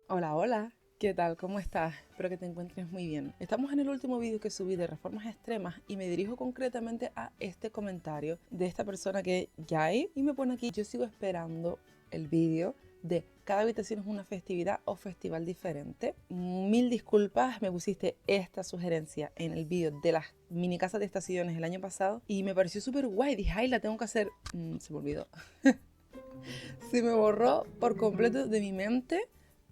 Hola, hola, ¿qué tal? ¿Cómo estás? Espero que te encuentres muy bien. Estamos en el último vídeo que subí de reformas extremas y me dirijo concretamente a este comentario de esta persona que ya hay y me pone aquí: yo sigo esperando el vídeo de cada habitación es una festividad o festival diferente. Mil disculpas, me pusiste esta sugerencia en el vídeo de las mini casas de estaciones el año pasado y me pareció súper guay. Dije, ay, la tengo que hacer. Se me olvidó. Se me borró por completo de mi mente,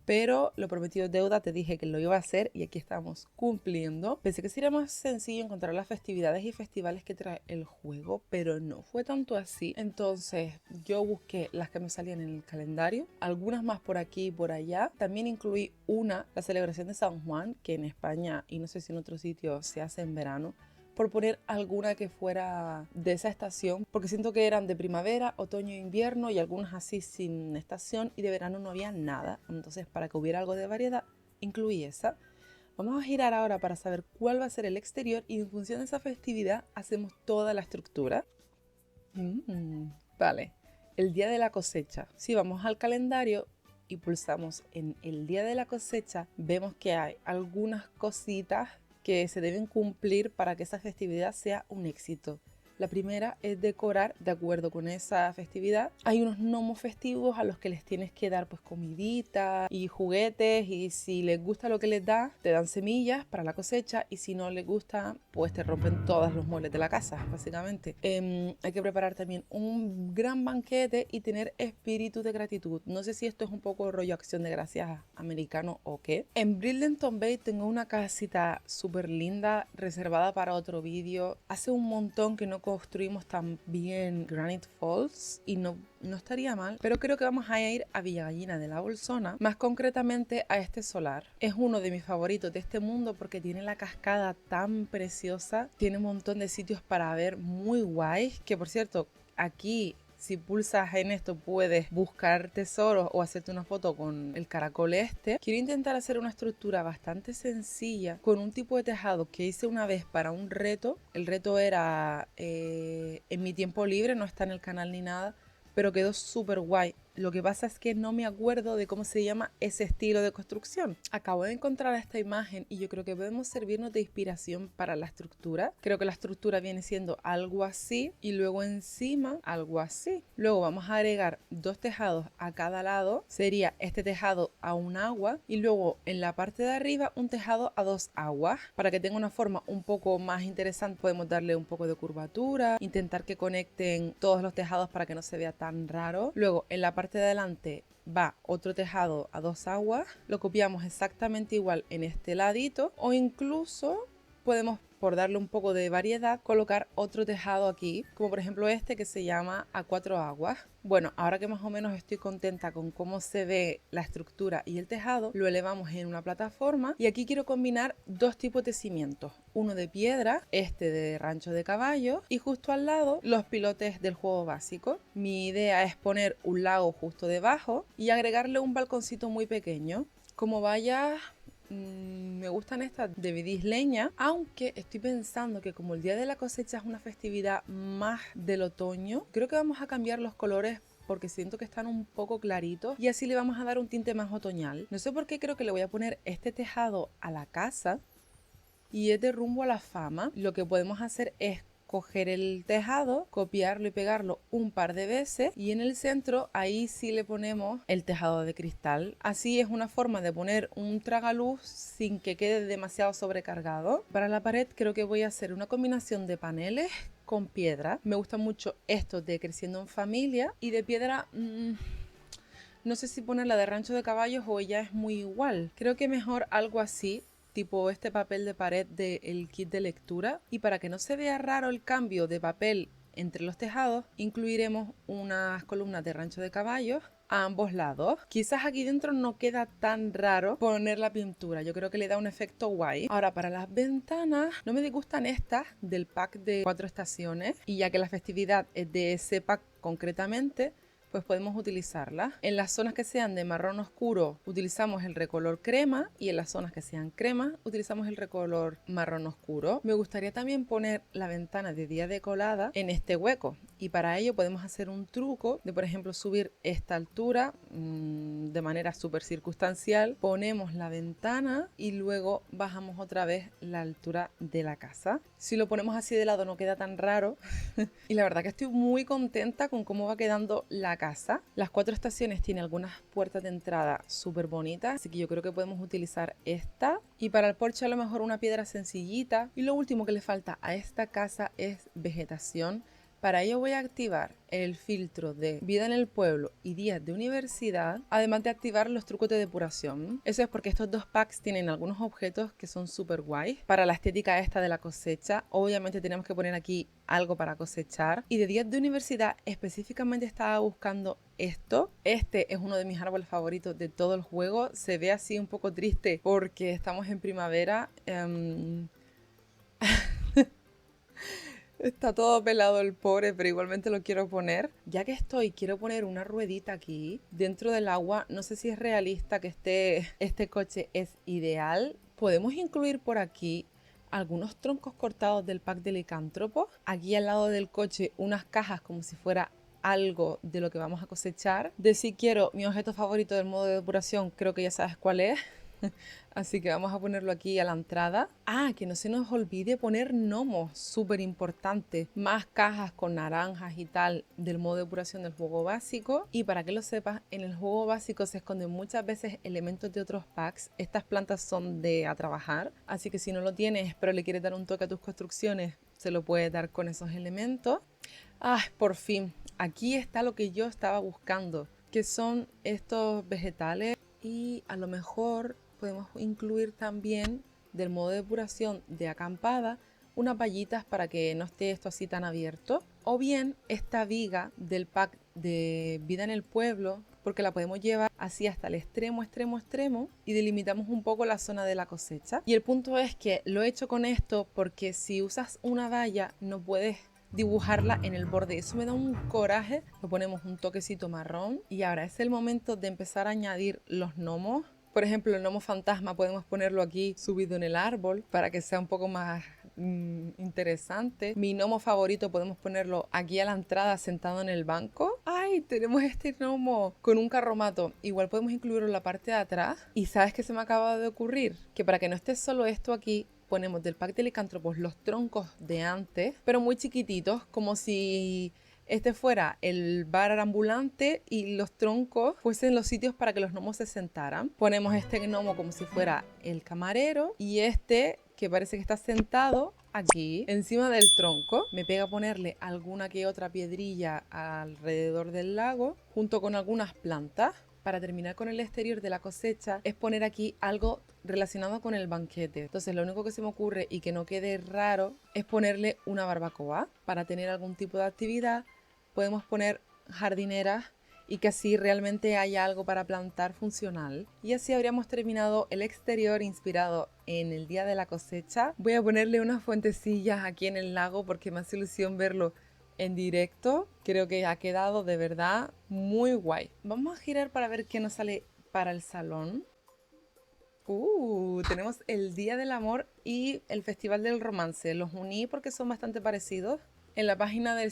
pero lo prometido es deuda, te dije que lo iba a hacer y aquí estamos cumpliendo. Pensé que sería más sencillo encontrar las festividades y festivales que trae el juego, pero no fue tanto así. Entonces yo busqué las que me salían en el calendario, algunas más por aquí y por allá. También incluí la celebración de San Juan, que en España y no sé si en otros sitios se hace en verano, por poner alguna que fuera de esa estación, porque siento que eran de primavera, otoño e invierno y algunas así sin estación, y de verano no había nada. Entonces, para que hubiera algo de variedad, incluí esa. Vamos a girar ahora para saber cuál va a ser el exterior y en función de esa festividad hacemos toda la estructura. Vale, el día de la cosecha. Si vamos al calendario y pulsamos en el día de la cosecha, vemos que hay algunas cositas que se deben cumplir para que esa festividad sea un éxito. La primera es decorar de acuerdo con esa festividad. Hay unos gnomos festivos a los que les tienes que dar pues comidita y juguetes, y si les gusta lo que les da, te dan semillas para la cosecha, y si no les gusta, pues te rompen todos los muebles de la casa, básicamente. Hay que preparar también un gran banquete y tener espíritu de gratitud. No sé si esto es un poco rollo acción de gracias americano o qué. En Bridleton Bay tengo una casita súper linda reservada para otro vídeo. Hace un montón que no construimos también Granite Falls y no estaría mal, pero creo que vamos a ir a Villa Gallina de la Bolsona, más concretamente a este solar. Es uno de mis favoritos de este mundo porque tiene la cascada tan preciosa, tiene un montón de sitios para ver muy guays, que por cierto, aquí si pulsas en esto puedes buscar tesoros o hacerte una foto con el caracol este. Quiero intentar hacer una estructura bastante sencilla con un tipo de tejado que hice una vez para un reto. El reto era en mi tiempo libre, no está en el canal ni nada, pero quedó súper guay. Lo que pasa es que no me acuerdo de cómo se llama ese estilo de construcción. Acabo de encontrar esta imagen y yo creo que podemos servirnos de inspiración para la estructura. Creo que la estructura viene siendo algo así y luego encima algo así. Luego vamos a agregar dos tejados a cada lado. Sería este tejado a un agua y luego en la parte de arriba un tejado a dos aguas. Para que tenga una forma un poco más interesante podemos darle un poco de curvatura, intentar que conecten todos los tejados para que no se vea tan raro. Luego en la parte de adelante va otro tejado a dos aguas, lo copiamos exactamente igual en este ladito, o incluso podemos, por darle un poco de variedad, colocar otro tejado aquí, como por ejemplo este que se llama a cuatro aguas. Bueno, ahora que más o menos estoy contenta con cómo se ve la estructura y el tejado, lo elevamos en una plataforma y aquí quiero combinar dos tipos de cimientos, uno de piedra, este de rancho de caballos, y justo al lado los pilotes del juego básico. Mi idea es poner un lago justo debajo y agregarle un balconcito muy pequeño. Como vaya, me gustan estas de vidisleña, aunque estoy pensando que como el día de la cosecha es una festividad más del otoño, creo que vamos a cambiar los colores porque siento que están un poco claritos y así le vamos a dar un tinte más otoñal. No sé por qué creo que le voy a poner este tejado a la casa y es de Rumbo a la Fama. Lo que podemos hacer es coger el tejado, copiarlo y pegarlo un par de veces, y en el centro ahí sí le ponemos el tejado de cristal. Así es una forma de poner un tragaluz sin que quede demasiado sobrecargado. Para la pared creo que voy a hacer una combinación de paneles con piedra. Me gusta mucho esto de Creciendo en Familia, y de piedra no sé si ponerla de Rancho de Caballos o ella es muy igual. Creo que mejor algo así, tipo este papel de pared del kit de lectura. Y para que no se vea raro el cambio de papel entre los tejados, incluiremos unas columnas de Rancho de Caballos a ambos lados. Quizás aquí dentro no queda tan raro poner la pintura, yo creo que le da un efecto guay. Ahora, para las ventanas no me disgustan estas del pack de 4 estaciones, y ya que la festividad es de ese pack concretamente, pues podemos utilizarlas. En las zonas que sean de marrón oscuro utilizamos el recolor crema y en las zonas que sean crema utilizamos el recolor marrón oscuro. Me gustaría también poner la ventana de día decolada en este hueco y para ello podemos hacer un truco de, por ejemplo, subir esta altura de manera súper circunstancial. Ponemos la ventana y luego bajamos otra vez la altura de la casa. Si lo ponemos así de lado no queda tan raro y la verdad que estoy muy contenta con cómo va quedando la casa. Las 4 estaciones tienen algunas puertas de entrada súper bonitas, así que yo creo que podemos utilizar esta. Y para el porche a lo mejor una piedra sencillita. Y lo último que le falta a esta casa es vegetación. Para ello voy a activar el filtro de vida en el pueblo y días de universidad, además de activar los trucos de depuración. Eso es porque estos dos packs tienen algunos objetos que son súper guays. Para la estética esta de la cosecha, obviamente tenemos que poner aquí algo para cosechar. Y de días de universidad específicamente estaba buscando esto. Este es uno de mis árboles favoritos de todo el juego. Se ve así un poco triste porque estamos en primavera. Está todo pelado el pobre, pero igualmente lo quiero poner. Ya que estoy, quiero poner una ruedita aquí dentro del agua. No sé si es realista que este coche es ideal. Podemos incluir por aquí algunos troncos cortados del pack de licántropos. Aquí al lado del coche unas cajas como si fuera algo de lo que vamos a cosechar. De si quiero mi objeto favorito del modo de depuración, creo que ya sabes cuál es. Así que vamos a ponerlo aquí a la entrada. Ah, que no se nos olvide poner gnomos, súper importante. Más cajas con naranjas y tal del modo de depuración del juego básico. Y para que lo sepas, en el juego básico se esconden muchas veces elementos de otros packs. Estas plantas son de a trabajar, así que si no lo tienes pero le quieres dar un toque a tus construcciones, se lo puedes dar con esos elementos. Ah, por fin, aquí está lo que yo estaba buscando, que son estos vegetales y a lo mejor podemos incluir también del modo de depuración de acampada unas vallitas para que no esté esto así tan abierto, o bien esta viga del pack de vida en el pueblo, porque la podemos llevar así hasta el extremo y delimitamos un poco la zona de la cosecha. Y el punto es que lo he hecho con esto porque si usas una valla no puedes dibujarla en el borde. Eso me da un coraje. Le ponemos un toquecito marrón y ahora es el momento de empezar a añadir los gnomos. Por ejemplo, el gnomo fantasma podemos ponerlo aquí subido en el árbol para que sea un poco más interesante. Mi gnomo favorito podemos ponerlo aquí a la entrada sentado en el banco. ¡Ay! Tenemos este gnomo con un carromato. Igual podemos incluirlo en la parte de atrás. Y ¿sabes qué se me acaba de ocurrir? Que para que no esté solo esto aquí, ponemos del pack de licántropos los troncos de antes, pero muy chiquititos, como si este fuera el bar ambulante y los troncos fuesen los sitios para que los gnomos se sentaran. Ponemos este gnomo como si fuera el camarero y este que parece que está sentado aquí encima del tronco. Me pega ponerle alguna que otra piedrilla alrededor del lago junto con algunas plantas. Para terminar con el exterior de la cosecha es poner aquí algo relacionado con el banquete. Entonces lo único que se me ocurre y que no quede raro es ponerle una barbacoa. Para tener algún tipo de actividad podemos poner jardineras y que así realmente haya algo para plantar funcional. Y así habríamos terminado el exterior inspirado en el día de la cosecha. Voy a ponerle unas fuentecillas aquí en el lago porque me hace ilusión verlo en directo. Creo que ha quedado de verdad muy guay. Vamos a girar para ver qué nos sale para el salón. Tenemos el Día del Amor y el Festival del Romance. Los uní porque son bastante parecidos. En la página de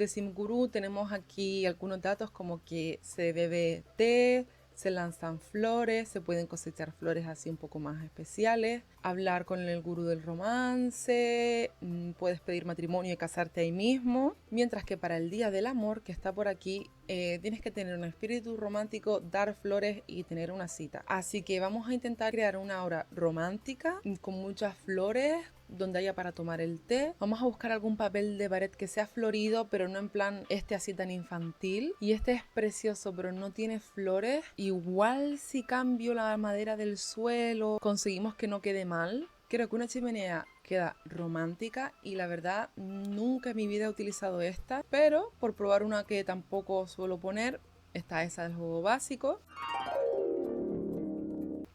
Simguru tenemos aquí algunos datos como que se bebe té, se lanzan flores, se pueden cosechar flores así un poco más especiales, hablar con el gurú del romance, puedes pedir matrimonio y casarte ahí mismo, mientras que para el Día del Amor, que está por aquí, tienes que tener un espíritu romántico, dar flores y tener una cita. Así que vamos a intentar crear una hora romántica con muchas flores, donde haya para tomar el té. Vamos a buscar algún papel de pared que sea florido, pero no en plan este así tan infantil. Y este es precioso, pero no tiene flores. Igual si cambio la madera del suelo, conseguimos que no quede mal. Creo que una chimenea queda romántica y la verdad nunca en mi vida he utilizado esta, pero por probar una que tampoco suelo poner, está esa del juego básico.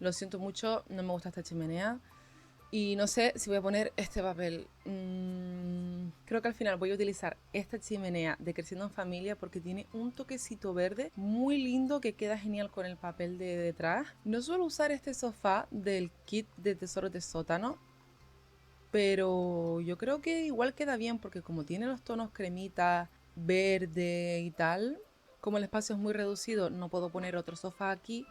Lo siento mucho, no me gusta esta chimenea. Y no sé si voy a poner este papel. Creo que al final voy a utilizar esta chimenea de Creciendo en Familia porque tiene un toquecito verde muy lindo que queda genial con el papel de detrás. No suelo usar este sofá del kit de Tesoros de Sótano, pero yo creo que igual queda bien porque como tiene los tonos cremita, verde y tal, como el espacio es muy reducido no puedo poner otro sofá aquí,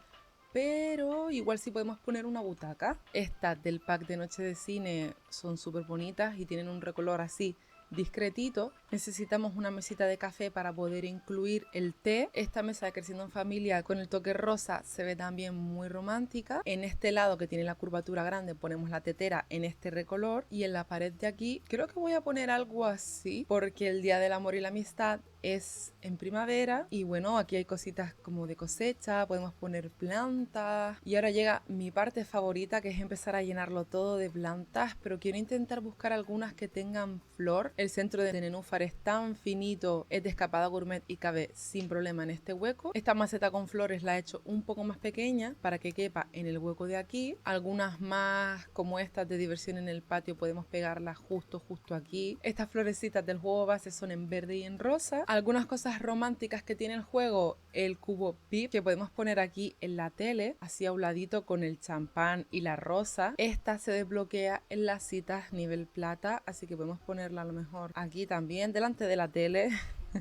pero igual sí podemos poner una butaca. Estas del pack de noche de cine son súper bonitas y tienen un recolor así discretito. Necesitamos una mesita de café para poder incluir el té. Esta mesa de Creciendo en Familia con el toque rosa se ve también muy romántica. En este lado que tiene la curvatura grande ponemos la tetera en este recolor y en la pared de aquí creo que voy a poner algo así porque el Día del Amor y la Amistad es en primavera y bueno, aquí hay cositas como de cosecha, podemos poner plantas y ahora llega mi parte favorita que es empezar a llenarlo todo de plantas, pero quiero intentar buscar algunas que tengan flor. El centro de nenúfar es tan finito, es de escapada gourmet y cabe sin problema en este hueco. Esta maceta con flores la he hecho un poco más pequeña para que quepa en el hueco de aquí. Algunas más como estas de diversión en el patio podemos pegarlas justo aquí. Estas florecitas del juego base son en verde y en rosa. Algunas cosas románticas que tiene el juego, el cubo VIP que podemos poner aquí en la tele, así a un ladito con el champán y la rosa. Esta se desbloquea en las citas nivel plata, así que podemos ponerla a lo mejor aquí también, delante de la tele.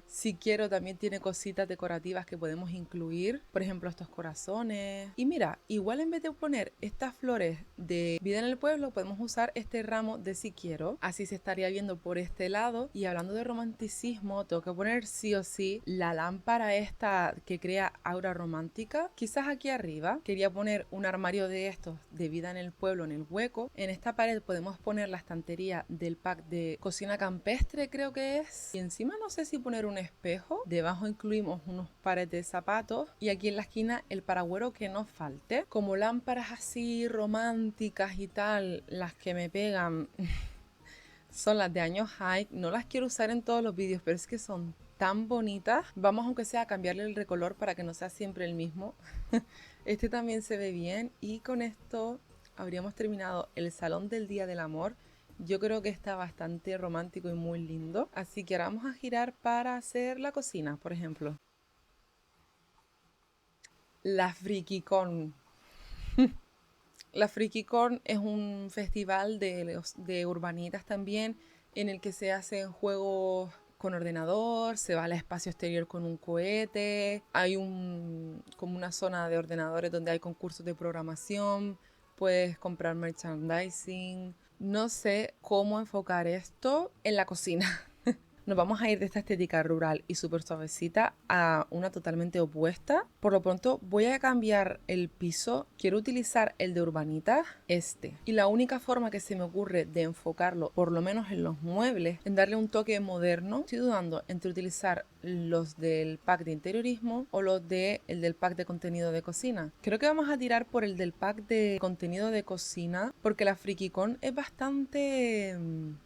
Si quiero también tiene cositas decorativas que podemos incluir, por ejemplo estos corazones. Y mira, igual en vez de poner estas flores de vida en el pueblo, podemos usar este ramo de si quiero. Así se estaría viendo por este lado. Y hablando de romanticismo, tengo que poner sí o sí la lámpara esta que crea aura romántica. Quizás aquí arriba quería poner un armario de estos de vida en el pueblo en el hueco. En esta pared podemos poner la estantería del pack de cocina campestre, creo que es. Y encima no sé si poner un espejo. Debajo incluimos unos pares de zapatos y aquí en la esquina el paragüero que no falte. Como lámparas así románticas y tal, las que me pegan son las de años high. No las quiero usar en todos los vídeos, pero es que son tan bonitas. Vamos aunque sea a cambiarle el recolor para que no sea siempre el mismo. Este también se ve bien y con esto habríamos terminado el salón del Día del Amor. Yo creo que está bastante romántico y muy lindo. Así que ahora vamos a girar para hacer la cocina, por ejemplo. La FrikiCon. La FrikiCon es un festival de urbanitas también en el que se hacen juegos con ordenador, se va al espacio exterior con un cohete, hay como una zona de ordenadores donde hay concursos de programación, puedes comprar merchandising. No sé cómo enfocar esto en la cocina. Nos vamos a ir de esta estética rural y súper suavecita a una totalmente opuesta. Por lo pronto voy a cambiar el piso. Quiero utilizar el de Urbanita, este. Y la única forma que se me ocurre de enfocarlo, por lo menos en los muebles, en darle un toque moderno, estoy dudando entre utilizar los del pack de interiorismo o los del pack de contenido de cocina. Creo que vamos a tirar por el del pack de contenido de cocina porque la FrikiCon es bastante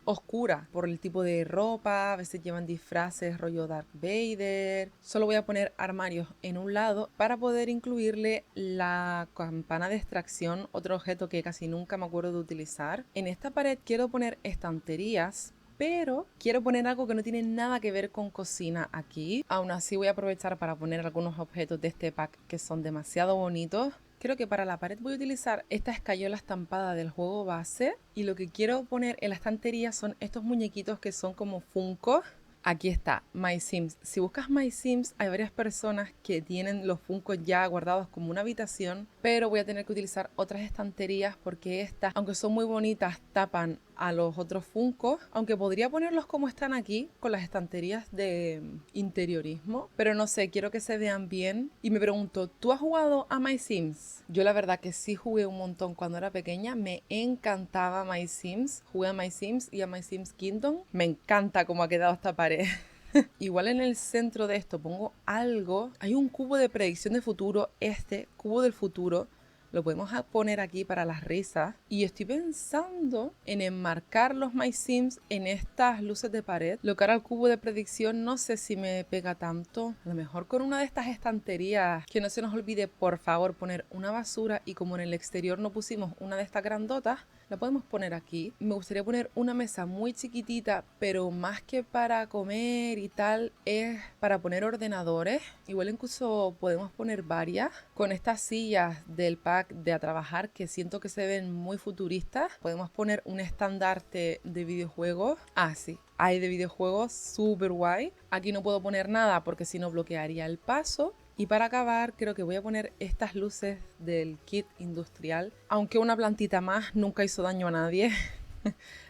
oscura por el tipo de ropa. A veces llevan disfraces rollo Darth Vader. Solo voy a poner armarios en un lado para poder incluirle la campana de extracción, otro objeto que casi nunca me acuerdo de utilizar. En esta pared quiero poner estanterías, pero quiero poner algo que no tiene nada que ver con cocina aquí. Aún así voy a aprovechar para poner algunos objetos de este pack que son demasiado bonitos. Creo que para la pared voy a utilizar esta escayola estampada del juego base. Y lo que quiero poner en la estantería son estos muñequitos que son como Funko. Aquí está, My Sims. Si buscas My Sims, hay varias personas que tienen los Funkos ya guardados como una habitación, pero voy a tener que utilizar otras estanterías porque estas, aunque son muy bonitas, tapan a los otros Funkos, aunque podría ponerlos como están aquí, con las estanterías de interiorismo, pero no sé, quiero que se vean bien. Y me pregunto, ¿tú has jugado a My Sims? Yo la verdad que sí jugué un montón cuando era pequeña, me encantaba My Sims, jugué a My Sims y a My Sims Kingdom. Me encanta cómo ha quedado esta pared. Igual en el centro de esto pongo algo. Hay un cubo de predicción de futuro, este cubo del futuro. lo podemos poner aquí para las risas. Y estoy pensando en enmarcar los My Sims en estas luces de pared. Lo que hará el cubo de predicción no sé si me pega tanto. A lo mejor con una de estas estanterías, que no se nos olvide por favor poner una basura, y como en el exterior no pusimos una de estas grandotas, la podemos poner aquí. Me gustaría poner una mesa muy chiquitita, pero más que para comer y tal, es para poner ordenadores. Igual incluso podemos poner varias. Con estas sillas del pack de a trabajar, que siento que se ven muy futuristas, podemos poner un estandarte de videojuegos. Ah, sí, hay de videojuegos súper guay. Aquí no puedo poner nada porque si no bloquearía el paso. Y para acabar, creo que voy a poner estas luces del kit industrial. Aunque una plantita más nunca hizo daño a nadie.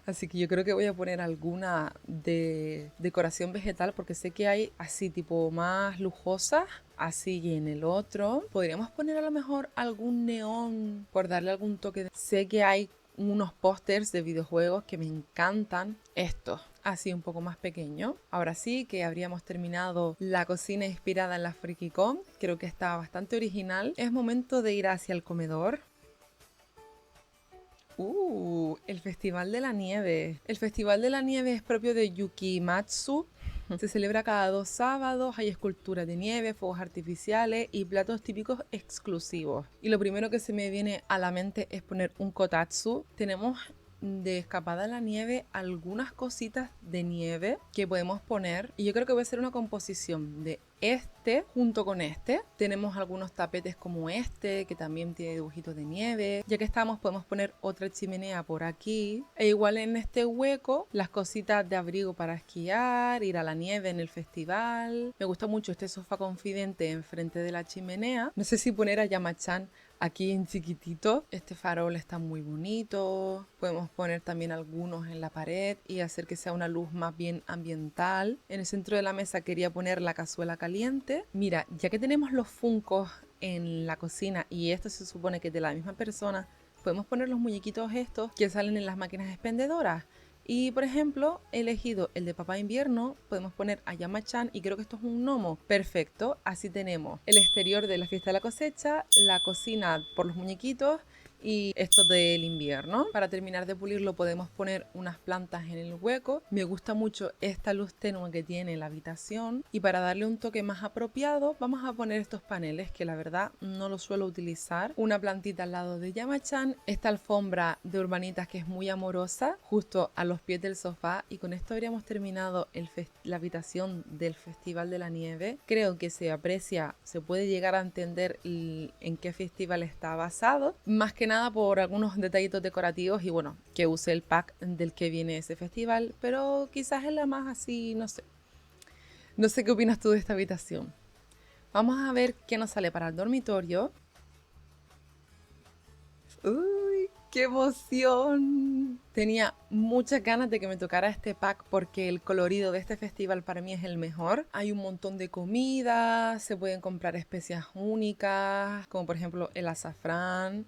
Así que yo creo que voy a poner alguna de decoración vegetal, porque sé que hay así tipo más lujosas. Así, y en el otro podríamos poner a lo mejor algún neón por darle algún toque. Sé que hay unos pósters de videojuegos que me encantan. Estos, así un poco más pequeño. Ahora sí que habríamos terminado la cocina inspirada en la FreakyCon. Creo que está bastante original. Es momento de ir hacia el comedor. El Festival de la Nieve. El Festival de la Nieve es propio de Yukimatsu. Se celebra cada 2 sábados, hay esculturas de nieve, fuegos artificiales y platos típicos exclusivos. Y lo primero que se me viene a la mente es poner un kotatsu. Tenemos de escapada a la nieve algunas cositas de nieve que podemos poner, y yo creo que voy a hacer una composición de este junto con este. Tenemos algunos tapetes como este que también tiene dibujitos de nieve. Ya que estamos, podemos poner otra chimenea por aquí, e igual en este hueco las cositas de abrigo para esquiar, ir a la nieve en el festival. Me gusta mucho este sofá confidente enfrente de la chimenea. No sé si poner a Yamachan aquí en chiquitito. Este farol está muy bonito. Podemos poner también algunos en la pared y hacer que sea una luz más bien ambiental. En el centro de la mesa quería poner la cazuela caliente. Mira, ya que tenemos los funcos en la cocina y esto se supone que es de la misma persona, podemos poner los muñequitos estos que salen en las máquinas expendedoras. Y por ejemplo, he elegido el de Papá Invierno. Podemos poner a Yamachan y creo que esto es un gnomo. Perfecto, así tenemos el exterior de la fiesta de la cosecha, la cocina por los muñequitos y esto del invierno. Para terminar de pulirlo podemos poner unas plantas en el hueco. Me gusta mucho esta luz tenue que tiene la habitación, y para darle un toque más apropiado vamos a poner estos paneles que la verdad no los suelo utilizar. Una plantita al lado de Yamachan, esta alfombra de Urbanitas que es muy amorosa justo a los pies del sofá, y con esto habríamos terminado la habitación del Festival de la Nieve. Creo que se aprecia, se puede llegar a entender en qué festival está basado, más que nada por algunos detallitos decorativos y bueno, que use el pack del que viene ese festival, pero quizás es la más así, no sé. No sé qué opinas tú de esta habitación. Vamos a ver qué nos sale para el dormitorio. ¡Uy, qué emoción! Tenía muchas ganas de que me tocara este pack porque el colorido de este festival para mí es el mejor. Hay un montón de comida, se pueden comprar especias únicas, como por ejemplo el azafrán.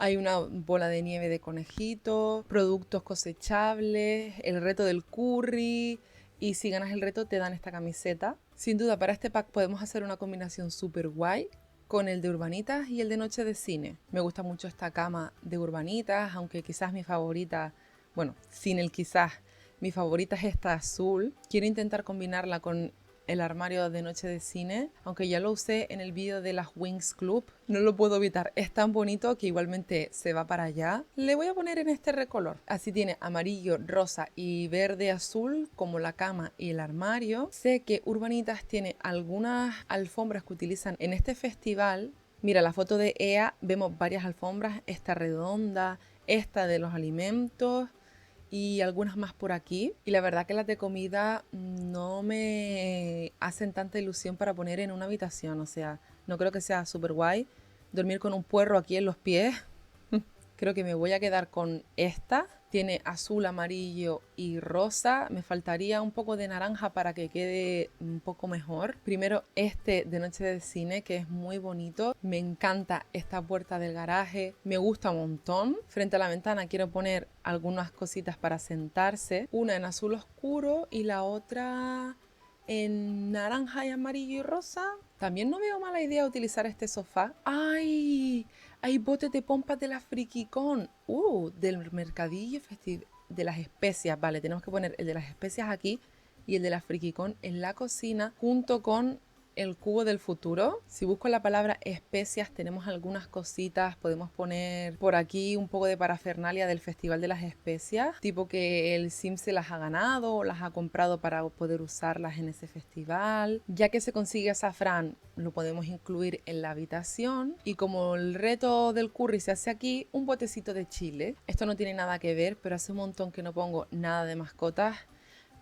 Hay una bola de nieve de conejito, productos cosechables, el reto del curry, y si ganas el reto te dan esta camiseta. Sin duda para este pack podemos hacer una combinación súper guay con el de Urbanitas y el de Noche de Cine. Me gusta mucho esta cama de Urbanitas, aunque quizás mi favorita, bueno, sin el quizás, mi favorita es esta azul. Quiero intentar combinarla con el armario de Noche de Cine, aunque ya lo usé en el vídeo de las Wings Club. No lo puedo evitar, es tan bonito que igualmente se va para allá. Le voy a poner en este recolor. Así tiene amarillo, rosa y verde azul como la cama y el armario. Sé que Urbanitas tiene algunas alfombras que utilizan en este festival. Mira, la foto de EA, vemos varias alfombras, esta redonda, esta de los alimentos y algunas más por aquí. Y la verdad que las de comida no me hacen tanta ilusión para poner en una habitación. O sea, no creo que sea súper guay dormir con un puerro aquí en los pies. Creo que me voy a quedar con esta. Tiene azul, amarillo y rosa. Me faltaría un poco de naranja para que quede un poco mejor. Primero este de Noche de Cine, que es muy bonito. Me encanta esta puerta del garaje. Me gusta un montón. Frente a la ventana quiero poner algunas cositas para sentarse. Una en azul oscuro y la otra en naranja y amarillo y rosa. También no veo mala idea utilizar este sofá. ¡Ay! Hay botes de pompas de la Frikicon. Del mercadillo de las especias. Vale, tenemos que poner el de las especias aquí y el de la Frikicon en la cocina junto con el cubo del futuro. Si busco la palabra especias tenemos algunas cositas. Podemos poner por aquí un poco de parafernalia del Festival de las Especias, tipo que el Sim se las ha ganado o las ha comprado para poder usarlas en ese festival. Ya que se consigue azafrán, lo podemos incluir en la habitación. Y como el reto del curry se hace aquí, un botecito de chile. Esto no tiene nada que ver, pero hace un montón que no pongo nada de mascotas.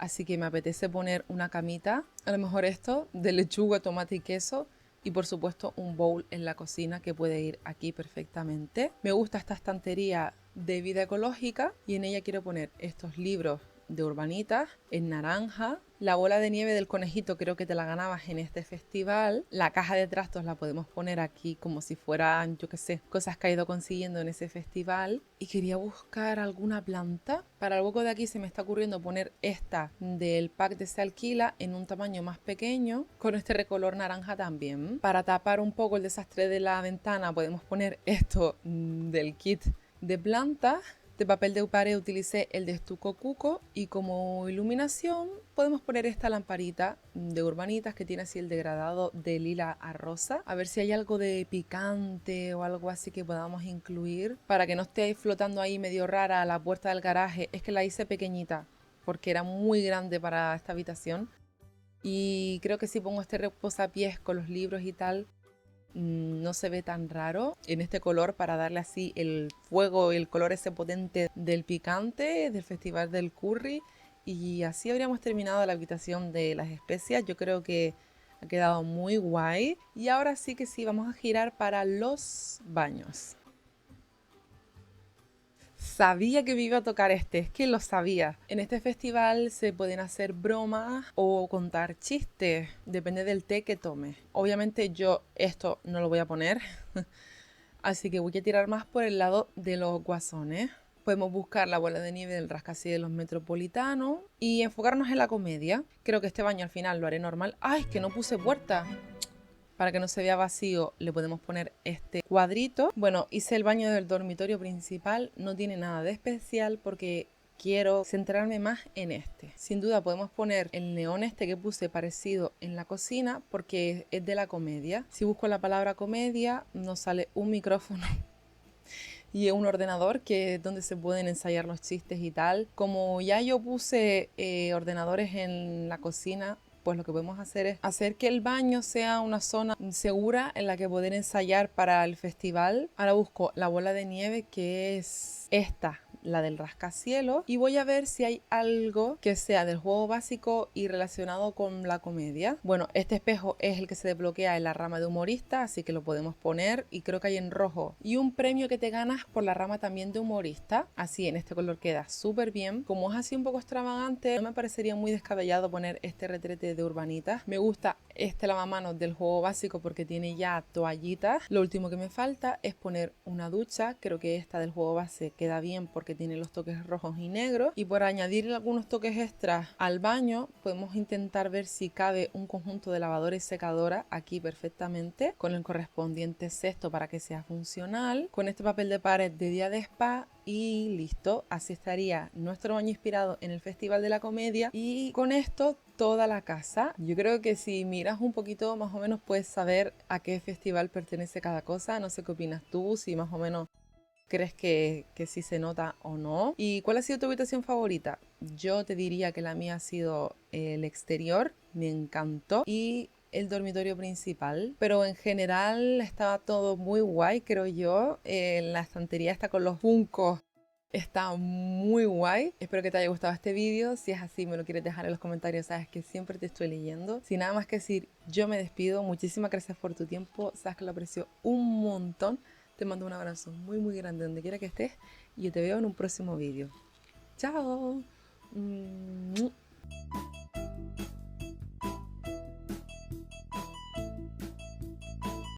Así que me apetece poner una camita, a lo mejor esto, de lechuga, tomate y queso. Y por supuesto un bowl en la cocina que puede ir aquí perfectamente. Me gusta esta estantería de vida ecológica y en ella quiero poner estos libros de Urbanitas en naranja. La bola de nieve del conejito creo que te la ganabas en este festival. La caja de trastos la podemos poner aquí como si fueran, yo qué sé, cosas que ha ido consiguiendo en ese festival. Y quería buscar alguna planta. Para el hueco de aquí se me está ocurriendo poner esta del pack de Se Alquila en un tamaño más pequeño, con este recolor naranja también. Para tapar un poco el desastre de la ventana podemos poner esto del kit de plantas. De papel de pared utilicé el de estuco cuco y como iluminación podemos poner esta lamparita de Urbanitas que tiene así el degradado de lila a rosa. A ver si hay algo de picante o algo así que podamos incluir para que no esté flotando ahí medio rara la puerta del garaje. Es que la hice pequeñita porque era muy grande para esta habitación y creo que si pongo este reposapiés con los libros y tal no se ve tan raro en este color para darle así el fuego y el color ese potente del picante del festival del curry. Y así habríamos terminado la habitación de las especias. Yo creo que ha quedado muy guay. Y ahora sí que sí, vamos a girar para los baños. Sabía que me iba a tocar este, es que lo sabía. En este festival se pueden hacer bromas o contar chistes, depende del té que tome. Obviamente yo esto no lo voy a poner, así que voy a tirar más por el lado de los guasones. Podemos buscar la bola de nieve del rascacielos de los metropolitanos y enfocarnos en la comedia. Creo que este baño al final lo haré normal. ¡Ay, que no puse puerta! Para que no se vea vacío le podemos poner este cuadrito. Bueno, hice el baño del dormitorio principal, no tiene nada de especial porque quiero centrarme más en este. Sin duda podemos poner el neón este que puse parecido en la cocina porque es de la comedia. Si busco la palabra comedia nos sale un micrófono y un ordenador que es donde se pueden ensayar los chistes y tal. Como ya yo puse ordenadores en la cocina, pues lo que podemos hacer es hacer que el baño sea una zona segura en la que poder ensayar para el festival. Ahora busco la bola de nieve que es esta, la del rascacielos, y voy a ver si hay algo que sea del juego básico y relacionado con la comedia. Bueno, este espejo es el que se desbloquea en la rama de humorista, así que lo podemos poner y creo que hay en rojo. Y un premio que te ganas por la rama también de humorista, así en este color queda súper bien. Como es así un poco extravagante, no me parecería muy descabellado poner este retrete de Urbanitas. Me gusta este lavamanos del juego básico porque tiene ya toallitas. Lo último que me falta es poner una ducha, creo que esta del juego base queda bien porque tiene los toques rojos y negros, y por añadir algunos toques extras al baño podemos intentar ver si cabe un conjunto de lavadora y secadora aquí perfectamente con el correspondiente cesto para que sea funcional, con este papel de pared de día de spa y listo. Así estaría nuestro baño inspirado en el Festival de la Comedia y con esto toda la casa. Yo creo que si miras un poquito más o menos puedes saber a qué festival pertenece cada cosa. No sé qué opinas tú, si más o menos crees que sí se nota o no. ¿Y cuál ha sido tu habitación favorita? Yo te diría que la mía ha sido el exterior, me encantó, y el dormitorio principal, pero en general estaba todo muy guay, creo yo. La estantería está con los funcos. Está muy guay. Espero que te haya gustado este vídeo. Si es así, me lo quieres dejar en los comentarios. Sabes que siempre te estoy leyendo. Sin nada más que decir, yo me despido. Muchísimas gracias por tu tiempo. Sabes que lo aprecio un montón. Te mando un abrazo muy muy grande donde quiera que estés. Y yo te veo en un próximo vídeo. ¡Chao!